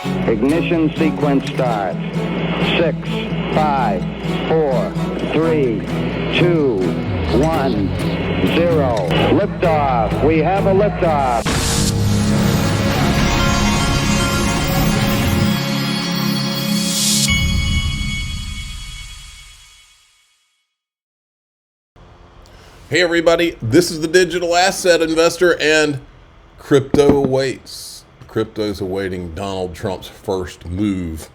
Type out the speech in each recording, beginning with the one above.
Ignition sequence start. 6, 5, 4, 3, 2, 1, 0. Liftoff. We have a liftoff. Hey everybody, this is the Digital Asset Investor, and crypto awaits. Crypto's awaiting Donald Trump's first move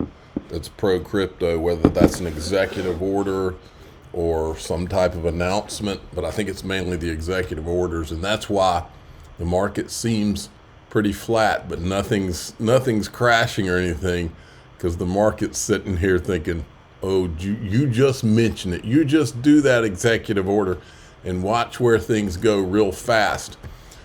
that's pro-crypto, whether that's an executive order or some type of announcement, but I think it's mainly the executive orders, and that's why the market seems pretty flat, but nothing's crashing or anything, because the market's sitting here thinking, oh, you just mention it, you just do that executive order, and watch where things go real fast.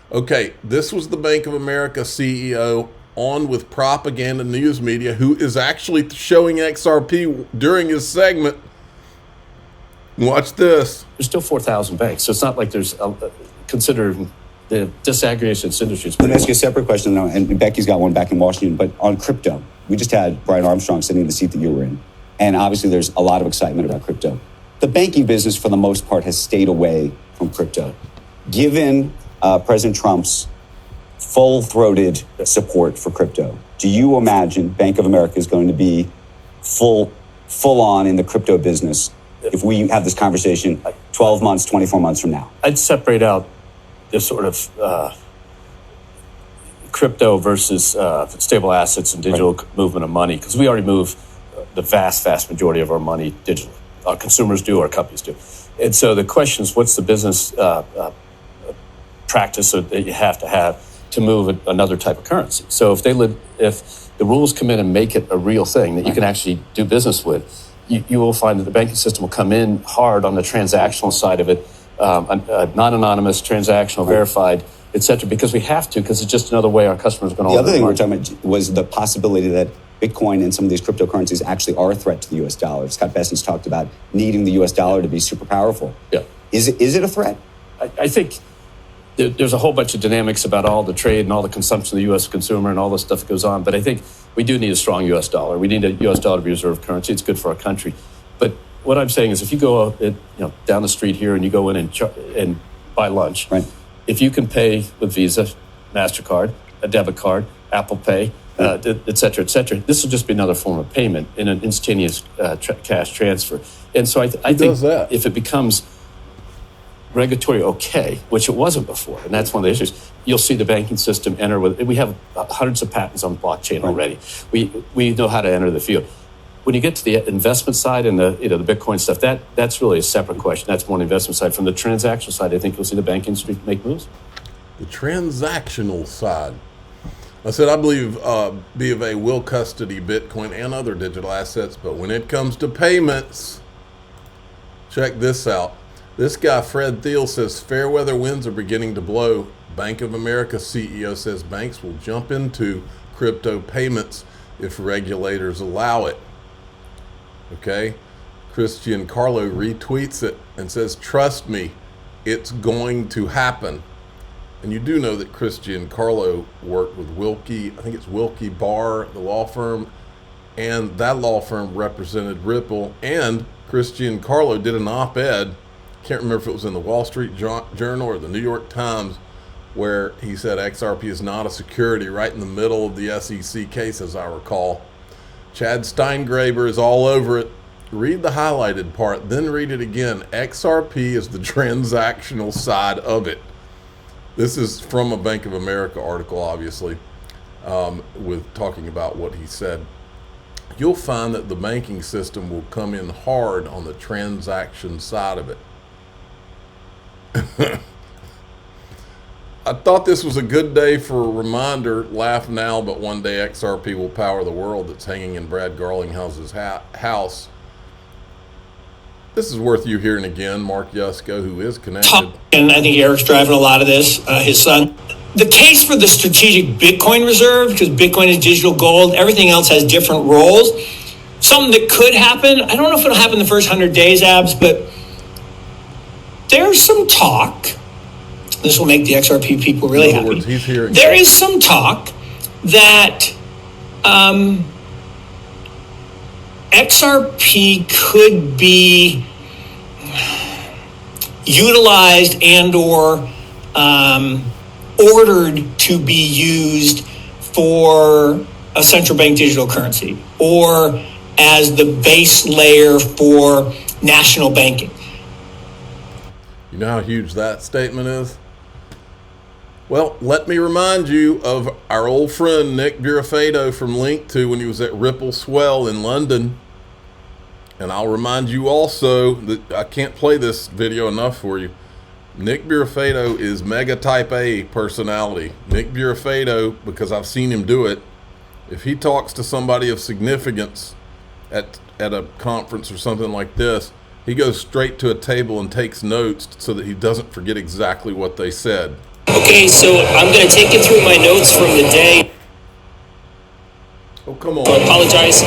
Okay, this was the Bank of America CEO on with propaganda news media, who is actually showing XRP during his segment. Watch this. There's still 4,000 banks, so it's not like there's considered the disaggregation in this industry. Let me ask you a separate question, though, and Becky's got one back in Washington, but on crypto. We just had Brian Armstrong sitting in the seat that you were in, and obviously there's a lot of excitement about crypto. The banking business, for the most part, has stayed away from crypto. Given President Trump's full-throated support for crypto, do you imagine Bank of America is going to be full on in the crypto business if we have this conversation 12 months, 24 months from now? I'd separate out this sort of crypto versus stable assets and digital movement of money, because we already move the vast majority of our money digitally. Our consumers do, our companies do. And so the question is, what's the business practice that you have to move another type of currency? So if the rules come in and make it a real thing that you can actually do business with, you will find that the banking system will come in hard on the transactional side of it, non-anonymous, transactional, verified, et cetera, because we have to, because it's just another way our customers are going to. The other thing we were talking about was the possibility that Bitcoin and some of these cryptocurrencies actually are a threat to the U.S. dollar. Scott Bessent's talked about needing the U.S. dollar to be super powerful. Yeah. Is it a threat? I think there's a whole bunch of dynamics about all the trade and all the consumption of the U.S. consumer and all this stuff that goes on. But I think we do need a strong U.S. dollar. We need a U.S. dollar to be reserve currency. It's good for our country. But what I'm saying is, if you go down the street here and you go in and buy lunch, right, if you can pay with Visa, MasterCard, a debit card, Apple Pay, et cetera, this will just be another form of payment in an instantaneous cash transfer. And so I think if it becomes regulatory okay, which it wasn't before, and that's one of the issues, you'll see the banking system enter with. We have hundreds of patents on blockchain already. We know how to enter the field. When you get to the investment side and the Bitcoin stuff, that's really a separate question. That's more on the investment side. From the transactional side, I think you'll see the banking industry make moves. The transactional side. I said I believe BofA will custody Bitcoin and other digital assets, but when it comes to payments, check this out. This guy, Fred Thiel, says fair weather winds are beginning to blow. Bank of America CEO says banks will jump into crypto payments if regulators allow it. Okay? Christian Carlo retweets it and says, trust me, it's going to happen. And you do know that Christian Carlo worked with Wilkie, I think it's Wilkie Barr, the law firm, and that law firm represented Ripple, and Christian Carlo did an op-ed, can't remember if it was in the Wall Street Journal or the New York Times, where he said XRP is not a security, right in the middle of the SEC case, as I recall. Chad Steingraber is all over it. Read the highlighted part, then read it again. XRP is the transactional side of it. This is from a Bank of America article, obviously, with talking about what he said. You'll find that the banking system will come in hard on the transaction side of it. I thought this was a good day for a reminder. Laugh now, but one day XRP will power the world. That's hanging in Brad Garlinghouse's house. This is worth you hearing again. Mark Yusko, who is connected. And I think Eric's driving a lot of this, his son. The case for the strategic Bitcoin reserve, because Bitcoin is digital gold, everything else has different roles. Something that could happen, I don't know if it'll happen the first 100 days, Abs, but there's some talk. This will make the XRP people really happy. He's hearing there is some talk that XRP could be utilized and or ordered to be used for a central bank digital currency or as the base layer for national banking. You know how huge that statement is? Well, let me remind you of our old friend Nick Burafedo from Link2 when he was at Ripple Swell in London. And I'll remind you also that I can't play this video enough for you. Nick Burafedo is mega type A personality. Nick Burafedo, because I've seen him do it, if he talks to somebody of significance at a conference or something like this, he goes straight to a table and takes notes so that he doesn't forget exactly what they said. Okay, so I'm going to take you through my notes from the day. Oh, come on. I apologize.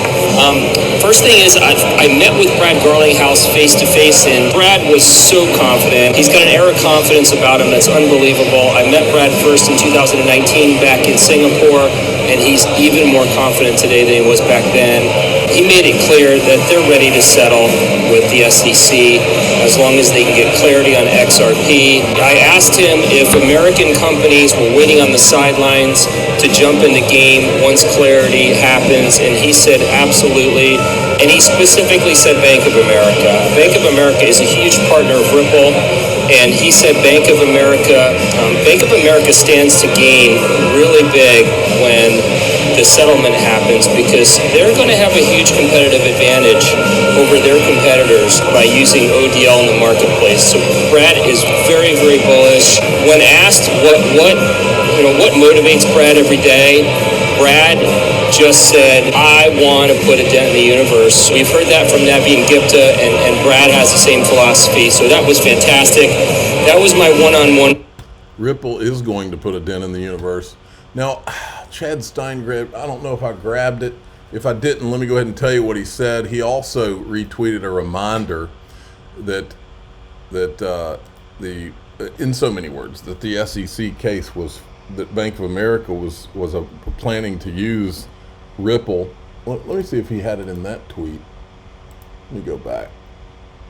First thing is, I met with Brad Garlinghouse face to face, and Brad was so confident. He's got an air of confidence about him that's unbelievable. I met Brad first in 2019 back in Singapore, and he's even more confident today than he was back then. He made it clear that they're ready to settle with the SEC as long as they can get clarity on XRP. I asked him if American companies were waiting on the sidelines to jump in the game once clarity happens, and he said absolutely. And he specifically said Bank of America. Bank of America is a huge partner of Ripple, and he said Bank of America stands to gain really big when the settlement happens, because they're going to have a huge competitive advantage over their competitors by using ODL in the marketplace. So Brad is very, very bullish. When asked what motivates Brad every day, Brad just said, I want to put a dent in the universe. We've heard that from Naveen Gupta, and Brad has the same philosophy. So that was fantastic. That was my one-on-one. Ripple is going to put a dent in the universe. Now, Chad Steingrab, I don't know if I grabbed it. If I didn't, let me go ahead and tell you what he said. He also retweeted a reminder that in so many words, that the SEC case was that Bank of America was planning to use Ripple. Let me see if he had it in that tweet. Let me go back.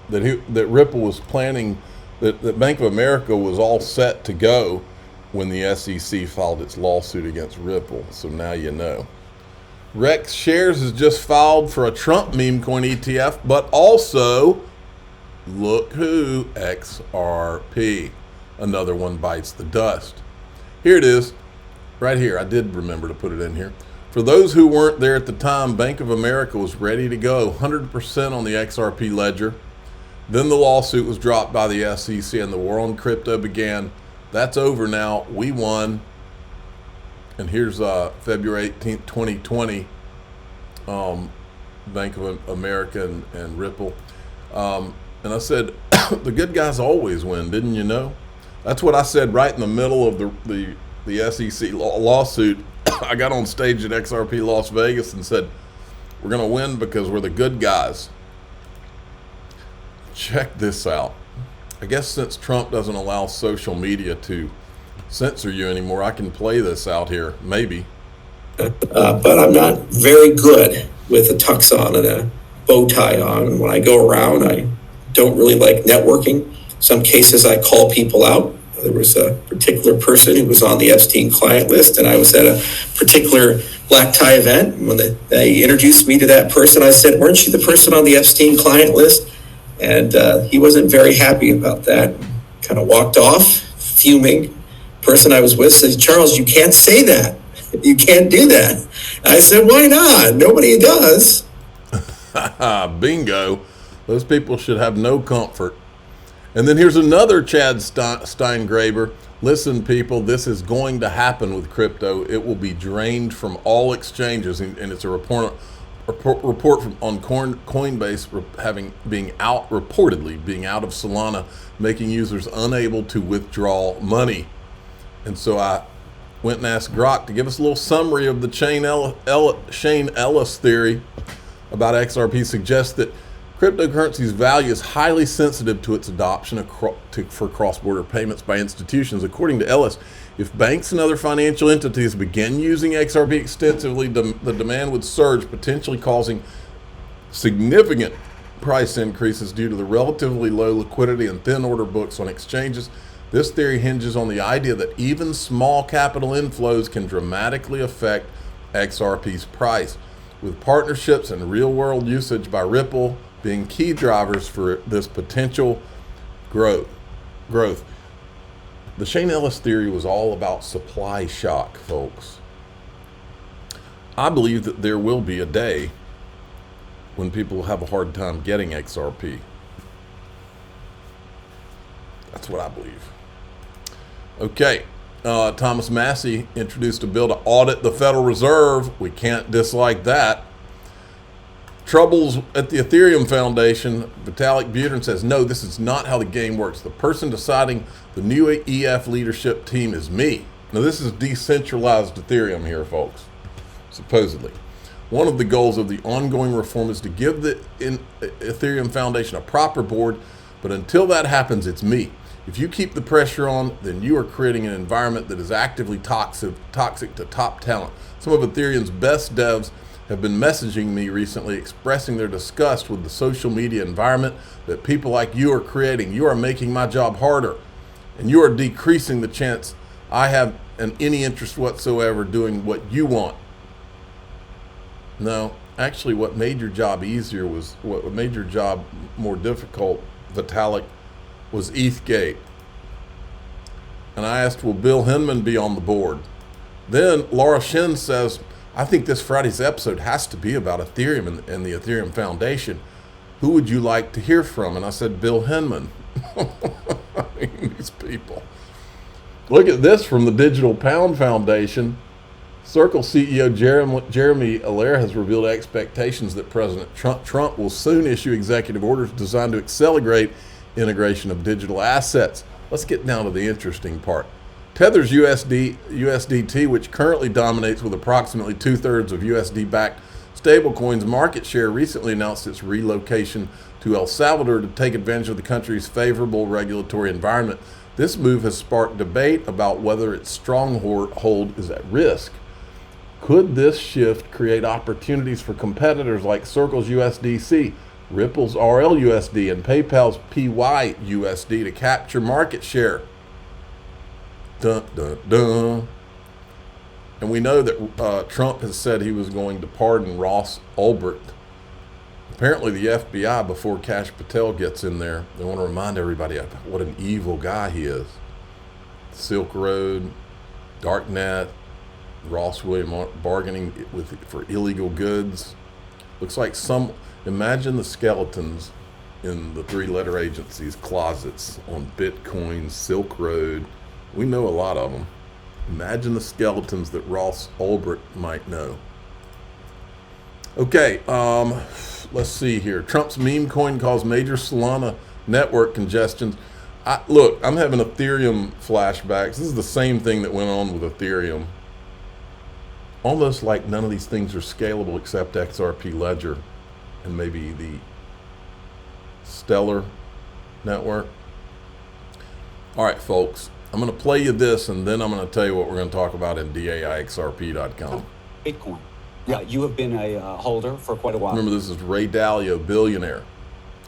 That Ripple was planning, that Bank of America was all set to go when the SEC filed its lawsuit against Ripple. So now you know. Rex Shares has just filed for a Trump meme coin ETF, but also, look who, XRP. Another one bites the dust. Here it is, right here. I did remember to put it in here. For those who weren't there at the time, Bank of America was ready to go, 100% on the XRP ledger. Then the lawsuit was dropped by the SEC and the war on crypto began. That's over now. We won. And here's February 18th, 2020, Bank of America and Ripple. And I said, the good guys always win, didn't you know? That's what I said right in the middle of the SEC lawsuit. I got on stage at XRP Las Vegas and said, we're going to win because we're the good guys. Check this out. I guess since Trump doesn't allow social media to censor you anymore, I can play this out here, maybe. But I'm not very good with a tux on and a bow tie on. When I go around, I don't really like networking. Some cases I call people out. There was a particular person who was on the Epstein client list, and I was at a particular black tie event. When they introduced me to that person, I said, weren't you the person on the Epstein client list? And he wasn't very happy about that. Kind of walked off, fuming. Person I was with said, Charles, you can't say that. You can't do that. I said, why not? Nobody does. Bingo. Those people should have no comfort. And then here's another Chad Steingraber. Listen, people, this is going to happen with crypto. It will be drained from all exchanges, and it's a report from on Coinbase reportedly being out of Solana, making users unable to withdraw money. And so I went and asked Grok to give us a little summary of the Shane Ellis theory about XRP. Suggests that cryptocurrency's value is highly sensitive to its adoption for cross-border payments by institutions. According to Ellis, If banks and other financial entities begin using XRP extensively, the demand would surge, potentially causing significant price increases due to the relatively low liquidity and thin order books on exchanges. This theory hinges on the idea that even small capital inflows can dramatically affect XRP's price, with partnerships and real-world usage by Ripple being key drivers for this potential growth. The Shane Ellis theory was all about supply shock, folks. I believe that there will be a day when people have a hard time getting XRP. That's what I believe. Okay, Thomas Massey introduced a bill to audit the Federal Reserve. We can't dislike that. Troubles at the Ethereum Foundation. Vitalik Buterin says, no, this is not how the game works. The person deciding the new EF leadership team is me. Now, this is decentralized Ethereum here, folks, supposedly. One of the goals of the ongoing reform is to give the Ethereum Foundation a proper board, but until that happens, it's me. If you keep the pressure on, then you are creating an environment that is actively toxic to top talent. Some of Ethereum's best devs have been messaging me recently, expressing their disgust with the social media environment that people like you are creating. You are making my job harder, and you are decreasing the chance I have any interest whatsoever doing what you want. No, actually what made your job easier was, what made your job more difficult, Vitalik, was ETHgate. And I asked, will Bill Hinman be on the board? Then Laura Shin says, I think this Friday's episode has to be about Ethereum and the Ethereum Foundation. Who would you like to hear from? And I said, Bill Hinman. I mean, these people. Look at this from the Digital Pound Foundation. Circle CEO Jeremy Allaire has revealed expectations that President Trump will soon issue executive orders designed to accelerate integration of digital assets. Let's get down to the interesting part. Tether's USDT, which currently dominates with approximately 2/3 of USD-backed stablecoins market share, recently announced its relocation to El Salvador to take advantage of the country's favorable regulatory environment. This move has sparked debate about whether its stronghold is at risk. Could this shift create opportunities for competitors like Circle's USDC, Ripple's RLUSD, and PayPal's PYUSD to capture market share? Dun, dun, dun. And we know that Trump has said he was going to pardon Ross Ulbricht. Apparently the FBI, before Kash Patel gets in there, they want to remind everybody of what an evil guy he is. Silk Road, Darknet, Ross William bargaining for illegal goods. Looks like imagine the skeletons in the three-letter agency's closets on Bitcoin, Silk Road. We know a lot of them. Imagine the skeletons that Ross Ulbricht might know. Okay, let's see here. Trump's meme coin caused major Solana network congestion. Look, I'm having Ethereum flashbacks. This is the same thing that went on with Ethereum. Almost like none of these things are scalable except XRP Ledger and maybe the Stellar network. All right, folks. I'm going to play you this, and then I'm going to tell you what we're going to talk about in DAIXRP.com. Bitcoin. Yeah, you have been a holder for quite a while. Remember, this is Ray Dalio, billionaire,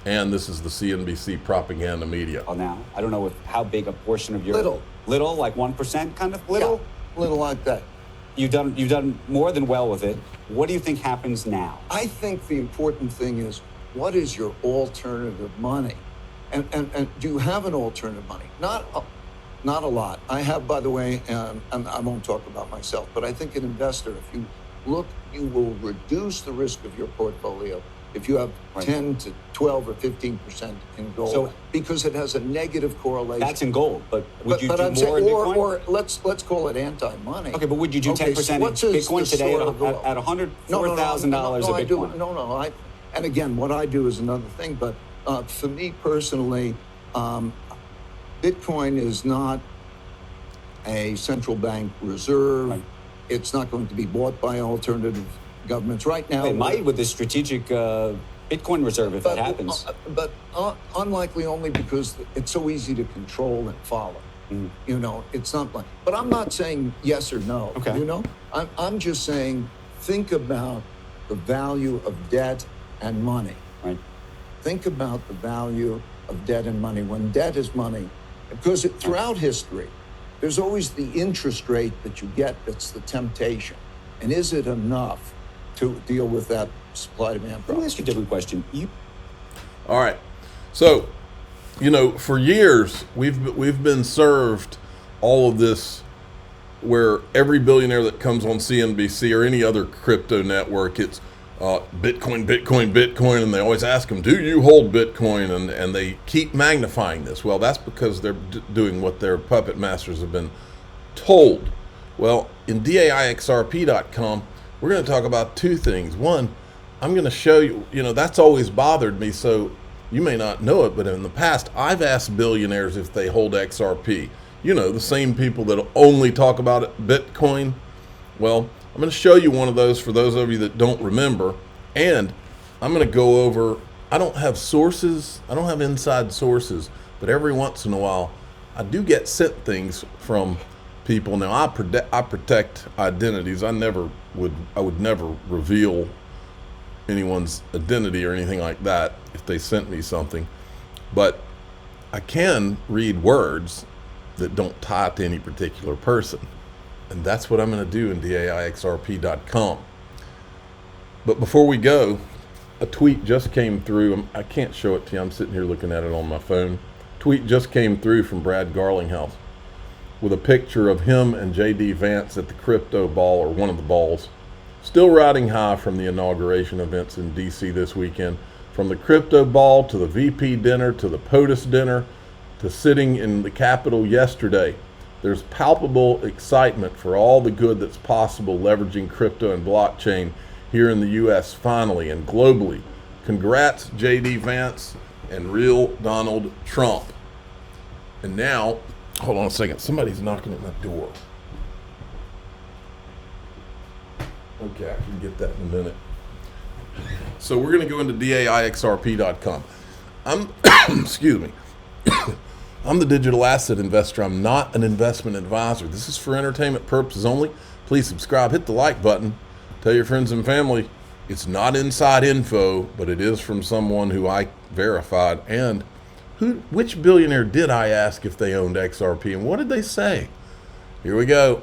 and this is the CNBC propaganda media. Now, I don't know how big a portion of your Little, like 1% kind of little like that. You've done more than well with it. What do you think happens now? I think the important thing is, what is your alternative money? And do you have an alternative money? Not a lot. I have, by the way, and I won't talk about myself, but I think an investor, if you look, you will reduce the risk of your portfolio if you have 10 to 12 or 15% in gold, because it has a negative correlation. That's in gold, but would you do more in Bitcoin? Or let's call it anti-money. Okay, but would you do 10% in Bitcoin today at $104,000 a Bitcoin? And again, what I do is another thing, but for me personally, Bitcoin is not a central bank reserve. Right. It's not going to be bought by alternative governments right now. It might with the strategic Bitcoin reserve if that happens. But unlikely only because it's so easy to control and follow. You know, it's not like, but I'm not saying yes or no. Okay. You know, I'm just saying, think about the value of debt and money. Right. Think about the value of debt and money. When debt is money, because throughout history, there's always the interest rate that you get that's the temptation. And is it enough to deal with that supply-demand Let problem? me ask you a different question. All right. So, you know, for years we've been served all of this, where every billionaire that comes on CNBC or any other crypto network, it's Bitcoin, Bitcoin, Bitcoin, and they always ask them, do you hold Bitcoin? And they keep magnifying this. Well, that's because they're doing what their puppet masters have been told. Well, in DAIXRP.com, we're going to talk about two things. One, I'm going to show you, you know, that's always bothered me, so you may not know it, but in the past, I've asked billionaires if they hold XRP. You know, the same people that only talk about Bitcoin. Well, I'm going to show you one of those for those of you that don't remember. And I'm going to go over, I don't have sources, I don't have inside sources, but every once in a while, I do get sent things from people. Now, I protect identities. I would never reveal anyone's identity or anything like that if they sent me something. But I can read words that don't tie to any particular person. And that's what I'm going to do in DAIXRP.com. But before we go, a tweet just came through. I can't show it to you. I'm sitting here looking at it on my phone. Tweet just came through from Brad Garlinghouse with a picture of him and JD Vance at the crypto ball, or one of the balls, still riding high from the inauguration events in DC this weekend. From the crypto ball to the VP dinner to the POTUS dinner to sitting in the Capitol yesterday. There's palpable excitement for all the good that's possible leveraging crypto and blockchain here in the U.S. finally and globally. Congrats, JD Vance and real Donald Trump. And now, hold on a second, somebody's knocking at my door. Okay, I can get that in a minute. So we're going to go into DAIXRP.com. Excuse me. I'm the digital asset investor. I'm not an investment advisor. This is for entertainment purposes only. Please subscribe, hit the like button, tell your friends and family. It's not inside info, but it is from someone who I verified. And which billionaire did I ask if they owned XRP, and what did they say? Here we go.